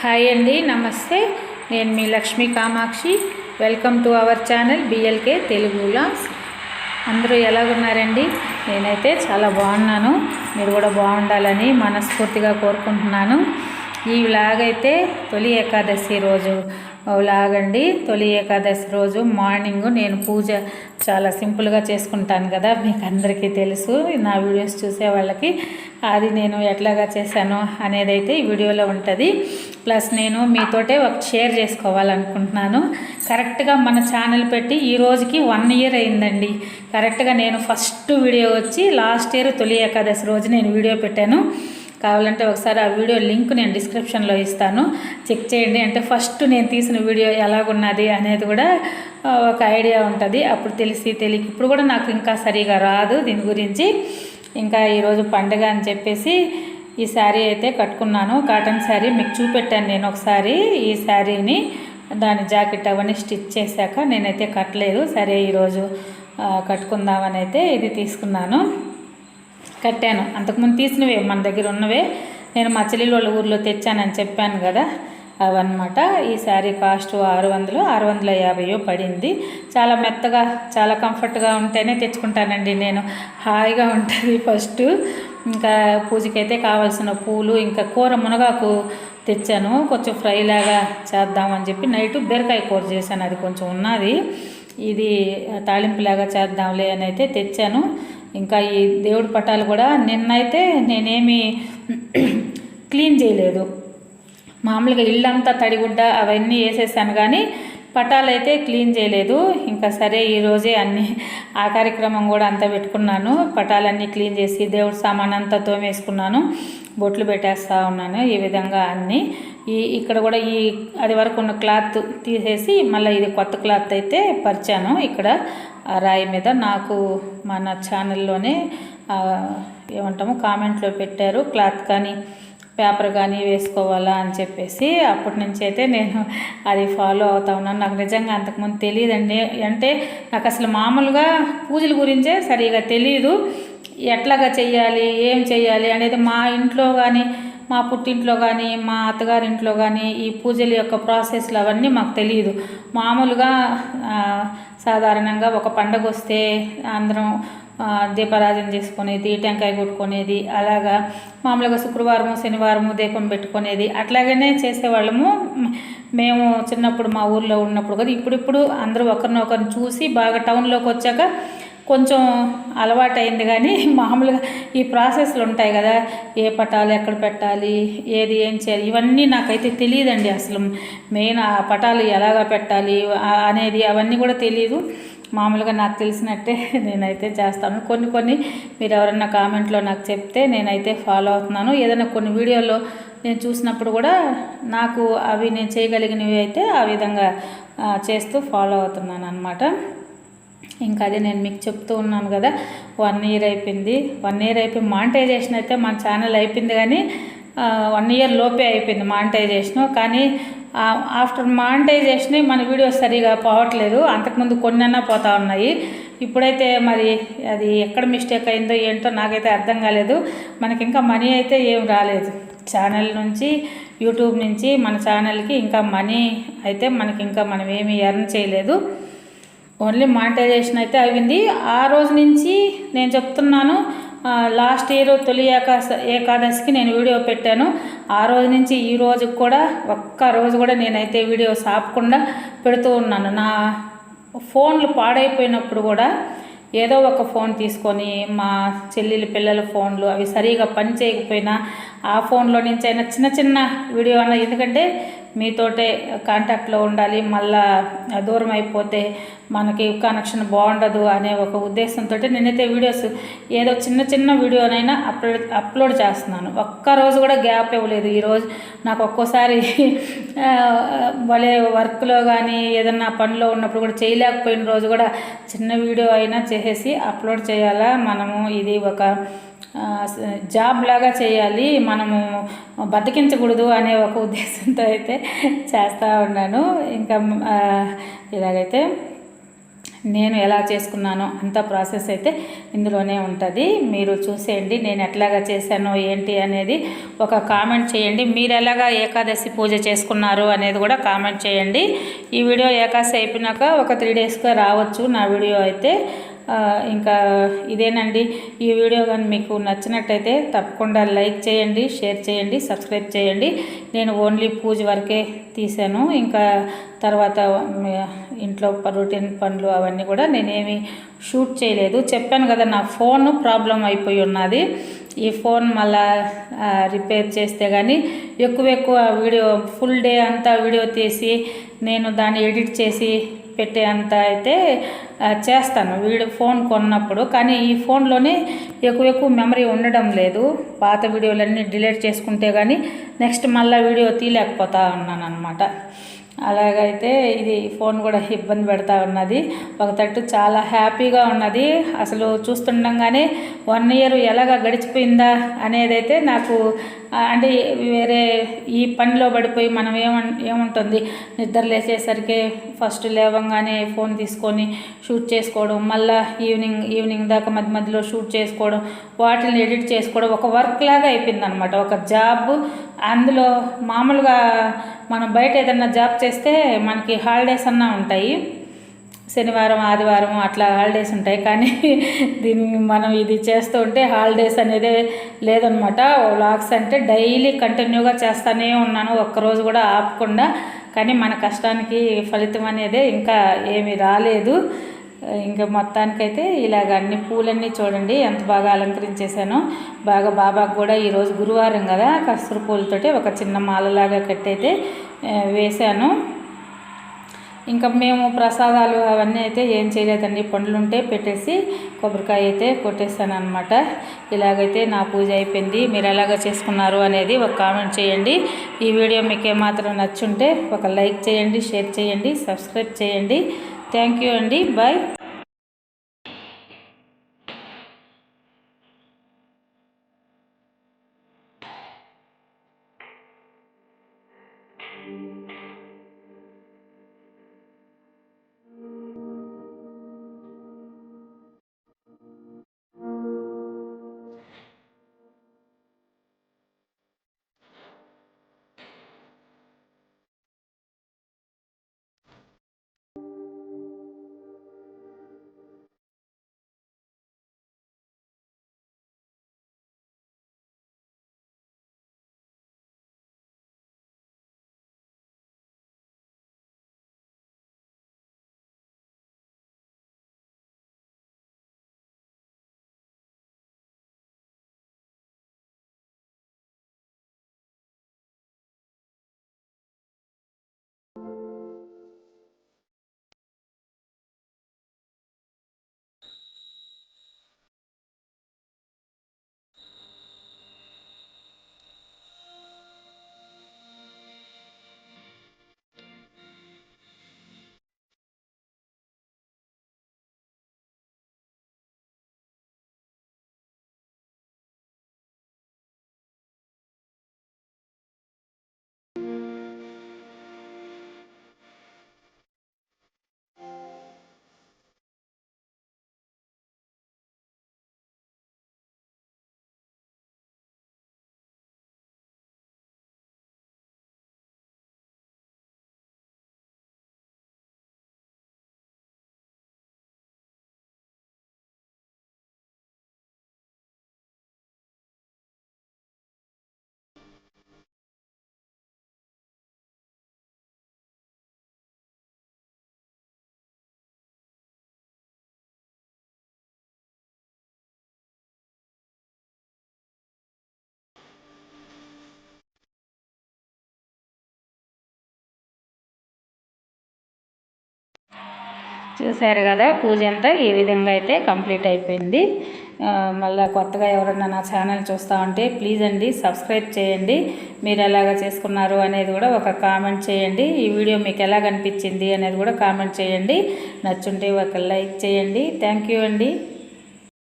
Hi అండి, నమస్తే. నేను మీ Lakshmi Kamakshi. Welcome to our channel BLK Telugu vlogs. అందరూ ఎలాగున్నారండి? నేనైతే చాలా బాగున్నాను. మీరు కూడా బాగుండాలని మనస్ఫూర్తిగా కోరుకుంటున్నాను. ఈ వ్లాగ్ అయితే తొలి ఏకాదశి రోజు వ్లాగ్ అండి. తొలి ఏకాదశి రోజు మార్నింగ్ నేను పూజ చాలా సింపుల్గా చేసుకుంటాను కదా, మీకు అందరికీ తెలుసు. నా వీడియోస్ చూసే వాళ్ళకి అది నేను ఎట్లాగా చేశాను అనేది అయితే ఈ వీడియోలో ఉంటుంది. ప్లస్ నేను మీతోటే ఒక షేర్ చేసుకోవాలనుకుంటున్నాను. కరెక్ట్గా మన ఛానల్ పెట్టి ఈ రోజుకి 1 ఇయర్ అయిందండి. కరెక్ట్గా నేను ఫస్ట్ వీడియో వచ్చి లాస్ట్ ఇయర్ తొలి ఏకాదశి రోజు నేను వీడియో పెట్టాను. కావాలంటే ఒకసారి ఆ వీడియో లింక్ నేను డిస్క్రిప్షన్లో ఇస్తాను, చెక్ చేయండి. అంటే ఫస్ట్ నేను తీసిన వీడియో ఎలాగున్నది అనేది కూడా ఒక ఐడియా ఉంటుంది. అప్పుడు తెలియక ఇప్పుడు కూడా నాకు ఇంకా సరిగా రాదు దీని గురించి. ఇంకా ఈరోజు పండుగ అని చెప్పేసి ఈ శారీ అయితే కట్టుకున్నాను. కాటన్ శారీ మీకు చూపెట్టాను నేను ఒకసారి. ఈ శారీని దాని జాకెట్ అవన్నీ స్టిచ్ చేశాక నేనైతే కట్టలేదు. సరే ఈరోజు కట్టుకుందామని అయితే ఇది తీసుకున్నాను, కట్టాను. అంతకుముందు తీసినవే మన దగ్గర ఉన్నవే, నేను మా చెల్లెల వాళ్ళ ఊర్లో తెచ్చానని చెప్పాను కదా, అవన్నమాట. ఈ శారీ కాస్ట్ 650 పడింది. చాలా మెత్తగా చాలా కంఫర్ట్గా ఉంటేనే తెచ్చుకుంటానండి నేను. హాయిగా ఉంటుంది. ఫస్ట్ ఇంకా పూజకైతే కావాల్సిన పూలు, ఇంకా కూర మునగాకు తెచ్చాను. కొంచెం ఫ్రై లాగా చేద్దామని చెప్పి నైట్ బీరకాయ కూర చేశాను, అది కొంచెం ఉన్నది. ఇది తాలింపులాగా చేద్దాంలే అని అయితే తెచ్చాను. ఇంకా ఈ దేవుడి పటాలు కూడా నిన్నైతే నేనేమి క్లీన్ చేయలేదు. మామూలుగా ఇల్లంతా తడిగుడ్డ అవన్నీ వేసేసాను, కానీ పటాలు అయితే క్లీన్ చేయలేదు. ఇంకా సరే ఈరోజే ఆ కార్యక్రమం కూడా అంతా పెట్టుకున్నాను. పటాలన్నీ క్లీన్ చేసి దేవుడి సామాన్ అంతా తోమేసుకున్నాను, బొట్లు పెట్టేస్తూ ఉన్నాను. ఈ విధంగా అన్నీ ఇక్కడ కూడా అది వరకు ఉన్న క్లాత్ తీసేసి మళ్ళీ ఇది కొత్త క్లాత్ అయితే పరిచాను ఇక్కడ రాయి మీద. నాకు మన ఛానల్లోనే ఏమంటాము కామెంట్లో పెట్టారు, క్లాత్ కానీ పేపర్ కానీ వేసుకోవాలా అని చెప్పేసి. అప్పటి నుంచి అయితే నేను అది ఫాలో అవుతా ఉన్నాను. నాకు నిజంగా అంతకుముందు తెలియదండి. అంటే నాకు అసలు మామూలుగా పూజల గురించే సరిగా తెలియదు. ఎట్లాగా చెయ్యాలి, ఏం చెయ్యాలి అనేది మా ఇంట్లో కానీ, మా పుట్టింట్లో కానీ, మా అత్తగారింట్లో కానీ ఈ పూజల యొక్క ప్రాసెస్లు అవన్నీ మాకు తెలియదు. మామూలుగా సాధారణంగా ఒక పండగ వస్తే అందరం దీపారాధన చేసుకునేది, టెంకాయ కొట్టుకునేది, అలాగా మామూలుగా శుక్రవారము శనివారము దీపం పెట్టుకునేది, అట్లాగనే చేసేవాళ్ళము మేము చిన్నప్పుడు మా ఊర్లో ఉన్నప్పుడు కదా. ఇప్పుడిప్పుడు అందరూ ఒకరినొకరిని చూసి బాగా టౌన్లోకి వచ్చాక కొంచెం అలవాటైంది, కానీ మామూలుగా ఈ ప్రాసెస్లు ఉంటాయి కదా, ఏ పటాలు ఎక్కడ పెట్టాలి, ఏది ఏం చేయాలి, ఇవన్నీ నాకైతే తెలియదండి. అసలు మెయిన్ ఆ పటాలు ఎలాగా పెట్టాలి అనేది అవన్నీ కూడా తెలియదు. మామూలుగా నాకు తెలిసినట్టే నేనైతే చేస్తాను. కొన్ని మీరు ఎవరన్నా కామెంట్లో నాకు చెప్తే నేనైతే ఫాలో అవుతున్నాను. ఏదైనా కొన్ని వీడియోలో నేను చూసినప్పుడు కూడా నాకు అవి నేను చేయగలిగినవి అయితే ఆ విధంగా చేస్తూ ఫాలో అవుతున్నాను అన్నమాట. ఇంకా అదే నేను మీకు చెప్తూ ఉన్నాను కదా, 1 ఇయర్ అయిపోయింది. 1 ఇయర్ అయిపోయి మానిటైజేషన్ అయితే మన ఛానల్ అయిపోయింది, కానీ 1 ఇయర్ లోపే అయిపోయింది మానిటైజేషను. కానీ ఆఫ్టర్ మానిటైజేషన్ మన వీడియోస్ సరిగా పోవట్లేదు. అంతకుముందు కొన్నైనా పోతూ ఉన్నాయి. ఇప్పుడైతే మరి అది ఎక్కడ మిస్టేక్ అయిందో ఏంటో నాకైతే అర్థం కాలేదు. మనకి ఇంకా మనీ అయితే ఏం రాలేదు ఛానల్ నుంచి, యూట్యూబ్ నుంచి మన ఛానల్కి ఇంకా మనీ అయితే మనకి ఇంకా మనం ఏమీ ఎర్న్ చేయలేదు. ఓన్లీ మానిటైజేషన్ అయితే అయింది. ఆ రోజు నుంచి నేను చెప్తున్నాను, లాస్ట్ ఇయర్ తొలి ఏకాదశికి నేను వీడియో పెట్టాను. ఆ రోజు నుంచి ఈ రోజుకి కూడా ఒక్క రోజు కూడా నేనైతే వీడియోస్ ఆపకుండా పెడుతూ ఉన్నాను. నా ఫోన్లు పాడైపోయినప్పుడు కూడా ఏదో ఒక ఫోన్ తీసుకొని, మా చెల్లెలి పిల్లల ఫోన్లు అవి సరిగా పని చేయకపోయినా ఆ ఫోన్లో నుంచి అయినా చిన్న వీడియో అన్న, ఎందుకంటే మీతోటే కాంటాక్ట్లో ఉండాలి, మళ్ళా దూరం అయిపోతే మనకి కనెక్షన్ బాగుండదు అనే ఒక ఉద్దేశంతో నేనైతే వీడియోస్ ఏదో చిన్న వీడియోనైనా అప్లోడ్ చేస్తున్నాను. ఒక్కరోజు కూడా గ్యాప్ ఇవ్వలేదు. ఈరోజు నాకు ఒక్కోసారి భలే వర్క్లో కానీ ఏదన్నా పనిలో ఉన్నప్పుడు కూడా చేయలేకపోయిన రోజు కూడా చిన్న వీడియో అయినా చేసేసి అప్లోడ్ చేయాలా. మనము ఇది ఒక జాబ్ లాగా చేయాలి, మనము బతికించకూడదు అనే ఒక ఉద్దేశంతో అయితే చేస్తూ ఉన్నాను. ఇంకా ఇలాగైతే నేను ఎలా చేసుకున్నానో అంత ప్రాసెస్ అయితే ఇందులోనే ఉంటుంది. మీరు చూసేయండి నేను ఎట్లాగా చేశానో ఏంటి అనేది ఒక కామెంట్ చేయండి. మీరు ఎలాగా ఏకాదశి పూజ చేసుకున్నారు అనేది కూడా కామెంట్ చేయండి. ఈ వీడియో ఏకాదశి అయిపోయినాక ఒక 3 డేస్గా రావచ్చు నా వీడియో అయితే. ఇంకా ఇదేనండి. ఈ వీడియో కానీ మీకు నచ్చినట్టయితే తప్పకుండా లైక్ చేయండి, షేర్ చేయండి, సబ్స్క్రైబ్ చేయండి. నేను ఓన్లీ పూజ వరకే తీసాను. ఇంకా తర్వాత ఇంట్లో రొటీన్ పనులు అవన్నీ కూడా నేనేమి షూట్ చేయలేదు. చెప్పాను కదా నా ఫోన్ ప్రాబ్లం అయిపోయి ఉన్నది. ఈ ఫోన్ మళ్ళా రిపేర్ చేస్తే కానీ ఎక్కువ వీడియో ఫుల్ డే అంతా వీడియో తీసి నేను దాన్ని ఎడిట్ చేసి పెట్టే అంత అయితే చేస్తాను ఫోన్ కొన్నప్పుడు. కానీ ఈ ఫోన్లోనే ఎక్కువ మెమరీ ఉండడం లేదు. పాత వీడియోలన్నీ డిలీట్ చేసుకుంటే కానీ నెక్స్ట్ మళ్ళీ వీడియో తీయలేకపోతా ఉన్నాను అనమాట. అలాగైతే ఇది ఫోన్ కూడా ఇబ్బంది పెడతా ఉన్నది. ఒక తట్టు చాలా హ్యాపీగా ఉన్నది. అసలు చూస్తుండగానే 1 ఇయర్ ఎలాగా గడిచిపోయిందా అనేదైతే నాకు అంటే వేరే ఈ పనిలో పడిపోయి మనం ఏముంటుంది నిద్ర లేచేసరికి ఫస్ట్ లేవంగానే ఫోన్ తీసుకొని షూట్ చేసుకోవడం, మళ్ళీ ఈవినింగ్ దాకా మధ్యలో షూట్ చేసుకోవడం, వాటిని ఎడిట్ చేసుకోవడం ఒక వర్క్ లాగా అయిపోయింది అనమాట. ఒక జాబ్. అందులో మామూలుగా మనం బయట ఏదన్నా జాబ్ చేస్తే మనకి హాలిడేస్ అన్నా ఉంటాయి, శనివారం ఆదివారం అట్లా హాలిడేస్ ఉంటాయి. కానీ దీన్ని మనం ఇది చేస్తూ ఉంటే హాలిడేస్ అనేది లేదనమాట. వ్లాగ్స్ అంటే డైలీ కంటిన్యూగా చేస్తూనే ఉన్నాను, ఒక్కరోజు కూడా ఆపకుండా. కానీ మన కష్టానికి ఫలితం అనేది ఇంకా ఏమీ రాలేదు. ఇంకా మొత్తానికైతే ఇలాగ అన్ని పూలన్నీ చూడండి ఎంత బాగా అలంకరించేసానో. బాగా బాబాకు కూడా ఈరోజు గురువారం కదా కస్తూరి పూలతోటి ఒక చిన్న మాలలాగా కట్టయితే వేశాను. ఇంకా మేము ప్రసాదాలు అవన్నీ అయితే ఏం చేయలేదండి. పండ్లుంటే పెట్టేసి కొబ్బరికాయ అయితే కొట్టేసాను అనమాట. ఇలాగైతే నా పూజ అయిపోయింది. మీరు ఎలాగ చేసుకున్నారు అనేది ఒక కామెంట్ చేయండి. ఈ వీడియో మీకు ఏమాత్రం నచ్చుంటే ఒక లైక్ చేయండి, షేర్ చేయండి, సబ్స్క్రైబ్ చేయండి. థ్యాంక్ యూ అండి. బాయ్. చూశారు కదా పూజ అంతా ఈ విధంగా అయితే కంప్లీట్ అయిపోయింది. మళ్ళీ కొత్తగా ఎవరన్నా నా ఛానల్ చూస్తూ ఉంటే ప్లీజ్ అండి సబ్స్క్రైబ్ చేయండి. మీరు ఎలాగ చేసుకున్నారు అనేది కూడా ఒక కామెంట్ చేయండి. ఈ వీడియో మీకు ఎలాగ అనిపించింది అనేది కూడా కామెంట్ చేయండి. నచ్చుంటే ఒక లైక్ చేయండి. థ్యాంక్ యూ అండి.